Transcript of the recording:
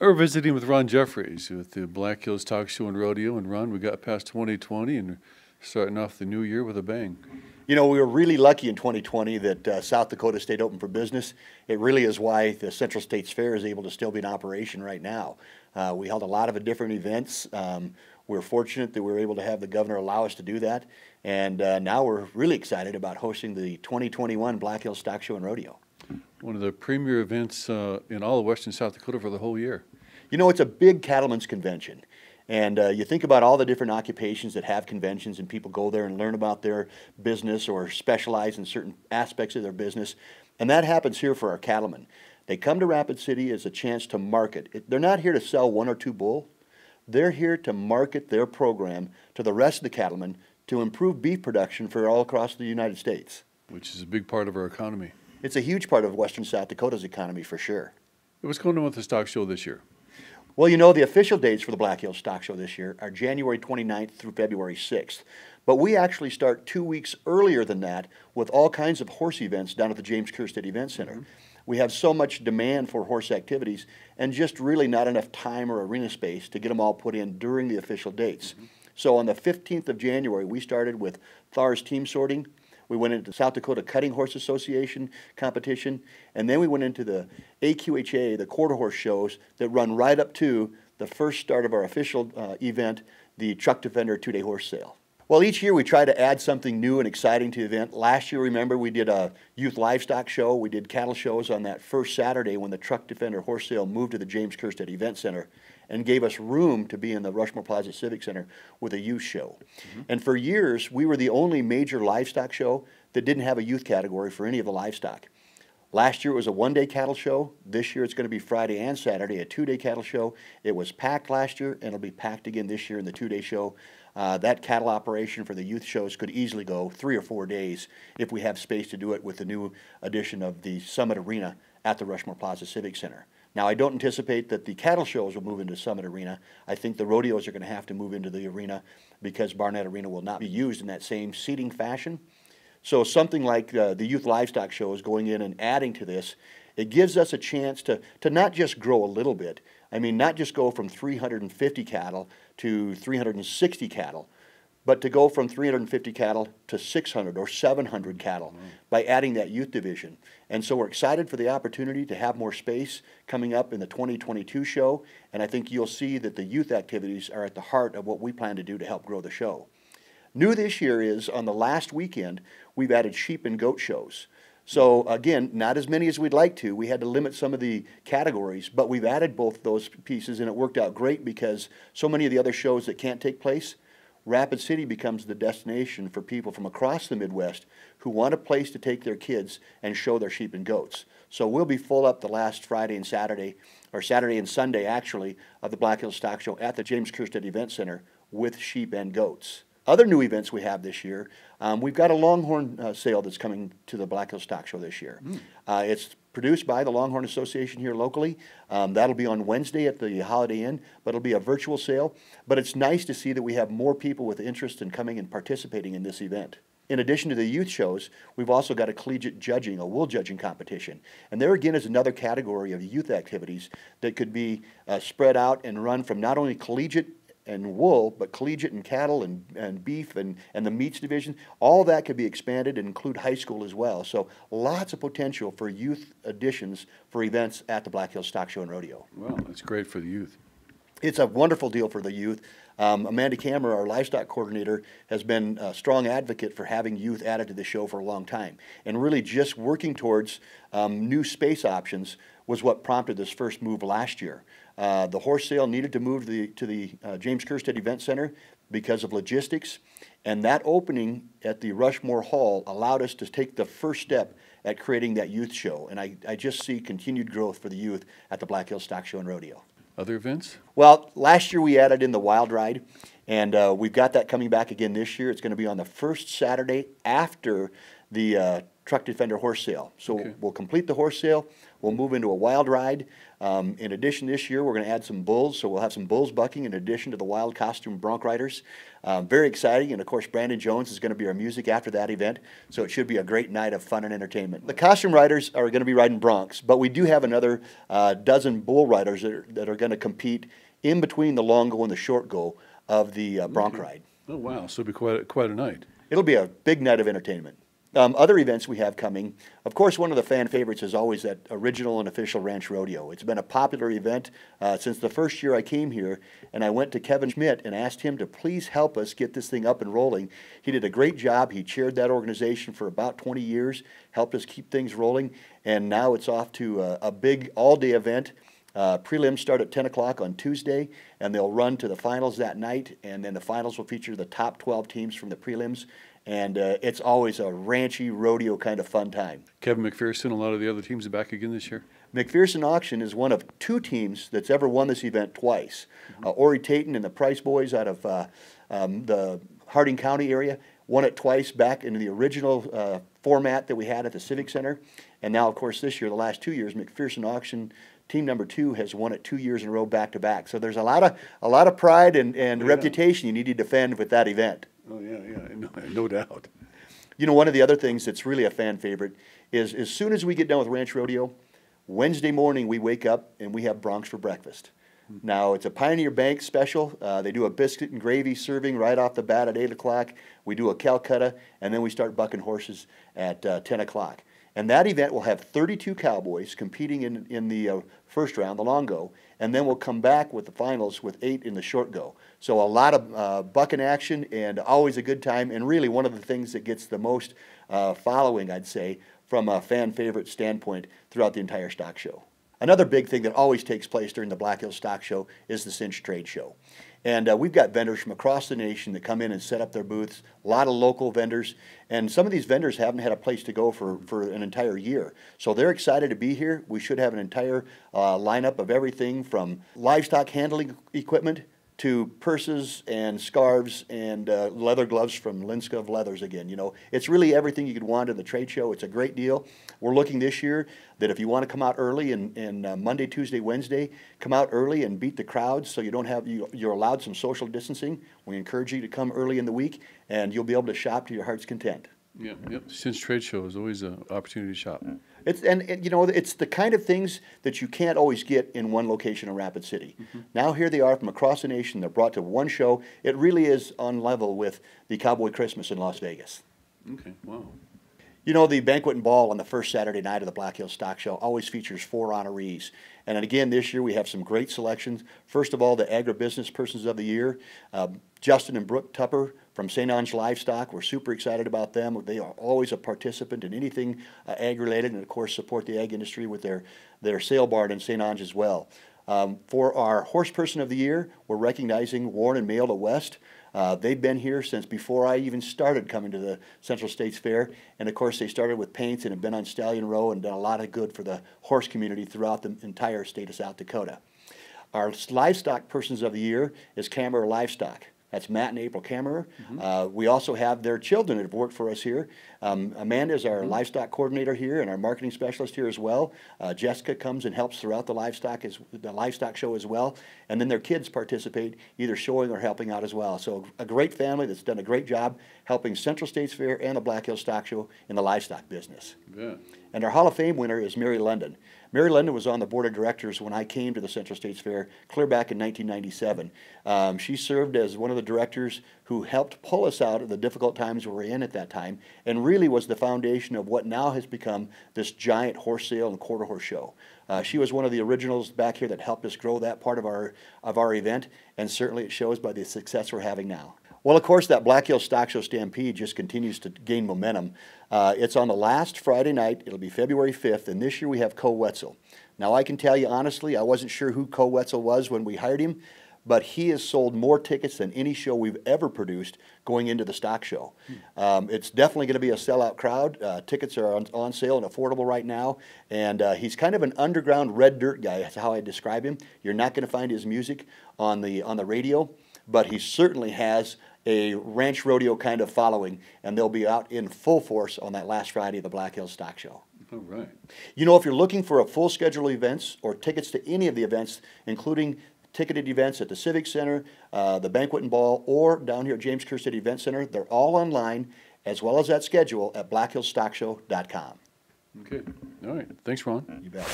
We're visiting with Ron Jeffries with the Black Hills Talk Show and Rodeo. And Ron, we got past 2020 and starting off the new year with a bang. You know, we were really lucky in 2020 that South Dakota stayed open for business. It really is why the Central States Fair is able to still be in operation right now. We held a lot of different events. We're fortunate that we were able to have the governor allow us to do that. And now we're really excited about hosting the 2021 Black Hills Stock Show and Rodeo. One of the premier events in all of western South Dakota for the whole year. You know, it's a big cattlemen's convention. And you think about all the different occupations that have conventions and people go there and learn about their business or specialize in certain aspects of their business. And that happens here for our cattlemen. They come to Rapid City as a chance to market. They're not here to sell one or two bull. They're here to market their program to the rest of the cattlemen to improve beef production for all across the United States. Which is a big part of our economy. It's a huge part of western South Dakota's economy for sure. What's going on with the stock show this year? Well, you know, the official dates for the Black Hills Stock Show this year are January 29th through February 6th. But we actually start 2 weeks earlier than that with all kinds of horse events down at the James Kirstead Event Center. Mm-hmm. We have so much demand for horse activities and just really not enough time or arena space to get them all put in during the official dates. Mm-hmm. So on the 15th of January, we started with Thar's team sorting. We went into South Dakota Cutting Horse Association competition, and then we went into the AQHA, the quarter horse shows that run right up to the first start of our official event, the Truck Defender 2-day horse sale. Well, each year we try to add something new and exciting to the event. Last year, remember, we did a youth livestock show. We did cattle shows on that first Saturday when the Truck Defender horse sale moved to the James Kirstead Event Center and gave us room to be in the Rushmore Plaza Civic Center with a youth show. Mm-hmm. And for years, we were the only major livestock show that didn't have a youth category for any of the livestock. Last year it was a one-day cattle show. This year it's going to be Friday and Saturday, a two-day cattle show. It was packed last year, and it'll be packed again this year in the two-day show. That cattle operation for the youth shows could easily go 3 or 4 days if we have space to do it with the new addition of the Summit Arena at the Rushmore Plaza Civic Center. Now, I don't anticipate that the cattle shows will move into Summit Arena. I think the rodeos are going to have to move into the arena because Barnett Arena will not be used in that same seating fashion. So something like the youth livestock shows going in and adding to this, it gives us a chance to not just grow a little bit. I mean, not just go from 350 cattle to 360 cattle, but to go from 350 cattle to 600 or 700 cattle by adding that youth division. And so we're excited for the opportunity to have more space coming up in the 2022 show, and I think you'll see that the youth activities are at the heart of what we plan to do to help grow the show. New this year is, on the last weekend, we've added sheep and goat shows. So again, not as many as we'd like to. We had to limit some of the categories, but we've added both those pieces, and it worked out great because so many of the other shows that can't take place, Rapid City becomes the destination for people from across the Midwest who want a place to take their kids and show their sheep and goats. So we'll be full up the last Friday and Saturday, or Saturday and Sunday actually, of the Black Hills Stock Show at the James Kirstead Event Center with sheep and goats. Other new events we have this year, we've got a Longhorn Sale that's coming to the Black Hills Stock Show this year. It's produced by the Longhorn Association here locally. That'll be on Wednesday at the Holiday Inn, but it'll be a virtual sale. But it's nice to see that we have more people with interest in coming and participating in this event. In addition to the youth shows, we've also got a Collegiate Judging, a wool judging competition. And there again is another category of youth activities that could be spread out and run from not only collegiate and wool, but collegiate and cattle and beef and the meats division. All that could be expanded and include high school as well. So lots of potential for youth additions for events at the Black Hills Stock Show and Rodeo. Well, that's great for the youth. It's a wonderful deal for the youth. Amanda Camber, our livestock coordinator, has been a strong advocate for having youth added to the show for a long time. And really just working towards new space options was what prompted this first move last year. The horse sale needed to move to the James Kirstead Event Center because of logistics, and that opening at the Rushmore Hall allowed us to take the first step at creating that youth show. And I just see continued growth for the youth at the Black Hills Stock Show and Rodeo. Other events? Well, last year we added in the Wild Ride, and we've got that coming back again this year. It's going to be on the first Saturday after the Truck Defender horse sale. So Okay. we'll complete the horse sale. We'll move into a wild ride. In addition, this year we're going to add some bulls, so we'll have some bulls bucking in addition to the wild costume bronc riders. Very exciting, and of course Brandon Jones is going to be our music after that event, so it should be a great night of fun and entertainment. The costume riders are going to be riding broncs, but we do have another dozen bull riders that are going to compete in between the long go and the short go of the bronc ride. Oh, wow, so it'll be quite a night. It'll be a big night of entertainment. Other events we have coming, of course, one of the fan favorites is always that original and official ranch rodeo. It's been a popular event since the first year I came here, and I went to Kevin Schmidt and asked him to please help us get this thing up and rolling. He did a great job. He chaired that organization for about 20 years, helped us keep things rolling, and now it's off to a big all-day event. Prelims start at 10 o'clock on Tuesday, and they'll run to the finals that night, and then the finals will feature the top 12 teams from the prelims. And it's always a ranchy rodeo kind of fun time. Kevin McPherson, a lot of the other teams are back again this year? McPherson Auction is one of 2 teams that's ever won this event twice. Ori Taton and the Price Boys out of the Harding County area won it twice back in the original format that we had at the Civic Center. And now, of course, this year, the last 2 years, McPherson Auction team number 2 has won it 2 years in a row back to back. So there's a lot of pride and reputation you need to defend with that event. Oh, yeah, no doubt. You know, one of the other things that's really a fan favorite is as soon as we get done with Ranch Rodeo, Wednesday morning we wake up and we have broncs for breakfast. Now, it's a Pioneer Bank special. They do a biscuit and gravy serving right off the bat at 8 o'clock. We do a Calcutta, and then we start bucking horses at 10 o'clock. And that event will have 32 cowboys competing in the first round, the long go, and then we'll come back with the finals with 8 in the short go. So a lot of bucking action and always a good time, and really one of the things that gets the most following, I'd say, from a fan favorite standpoint throughout the entire stock show. Another big thing that always takes place during the Black Hills Stock Show is the Cinch Trade Show. And we've got vendors from across the nation that come in and set up their booths, a lot of local vendors, and some of these vendors haven't had a place to go for an entire year. So they're excited to be here. We should have an entire lineup of everything from livestock handling equipment to purses and scarves and leather gloves from Linskov Leathers again. You know, it's really everything you could want in the trade show. It's a great deal. We're looking this year that if you want to come out early and Monday, Tuesday, Wednesday, come out early and beat the crowds so you don't have, you're allowed some social distancing. We encourage you to come early in the week and you'll be able to shop to your heart's content. Yep. Cinch Trade Show is always an opportunity to shop. And you know, it's the kind of things that you can't always get in one location in Rapid City. Now here they are from across the nation. They're brought to one show. It really is on level with the Cowboy Christmas in Las Vegas. Okay, wow. You know, the banquet and ball on the first Saturday night of the Black Hills Stock Show always features 4 honorees. And again, this year we have some great selections. First of all, the Agribusiness Persons of the Year, Justin and Brooke Tupper from St. Ange Livestock. We're super excited about them. They are always a participant in anything ag-related, and of course support the ag industry with their sale barn in St. Ange as well. For our Horse Person of the Year, we're recognizing Warren and Mailda West. They've been here since before I even started coming to the Central States Fair. And of course, they started with paints and have been on Stallion Row and done a lot of good for the horse community throughout the entire state of South Dakota. Our Livestock Persons of the Year is Camber Livestock. That's Matt and April Kammerer. We also have their children that have worked for us here. Amanda is our livestock coordinator here and our marketing specialist here as well. Jessica comes and helps throughout the livestock show as well. And then their kids participate, either showing or helping out as well. So a great family that's done a great job helping Central States Fair and the Black Hills Stock Show in the livestock business. Yeah. And our Hall of Fame winner is Mary London. Mary London was on the board of directors when I came to the Central States Fair clear back in 1997. She served as one of the directors who helped pull us out of the difficult times we were in at that time and really was the foundation of what now has become this giant horse sale and quarter horse show. She was one of the originals back here that helped us grow that part of our event, and certainly it shows by the success we're having now. Well, of course, that Black Hills Stock Show Stampede just continues to gain momentum. It's on the last Friday night. It'll be February 5th, and this year we have Co Wetzel. Now, I can tell you honestly, I wasn't sure who Co Wetzel was when we hired him, but he has sold more tickets than any show we've ever produced going into the stock show. It's definitely going to be a sellout crowd. Tickets are on sale and affordable right now, and he's kind of an underground red dirt guy. That's how I describe him. You're not going to find his music on the radio. but he certainly has a ranch rodeo kind of following, and they'll be out in full force on that last Friday of the Black Hills Stock Show. All right. You know, if you're looking for a full schedule of events or tickets to any of the events, including ticketed events at the Civic Center, the Banquet and Ball, or down here at James Kerr City Event Center, they're all online, as well as that schedule at blackhillstockshow.com. Okay. All right. Thanks, Ron. You bet.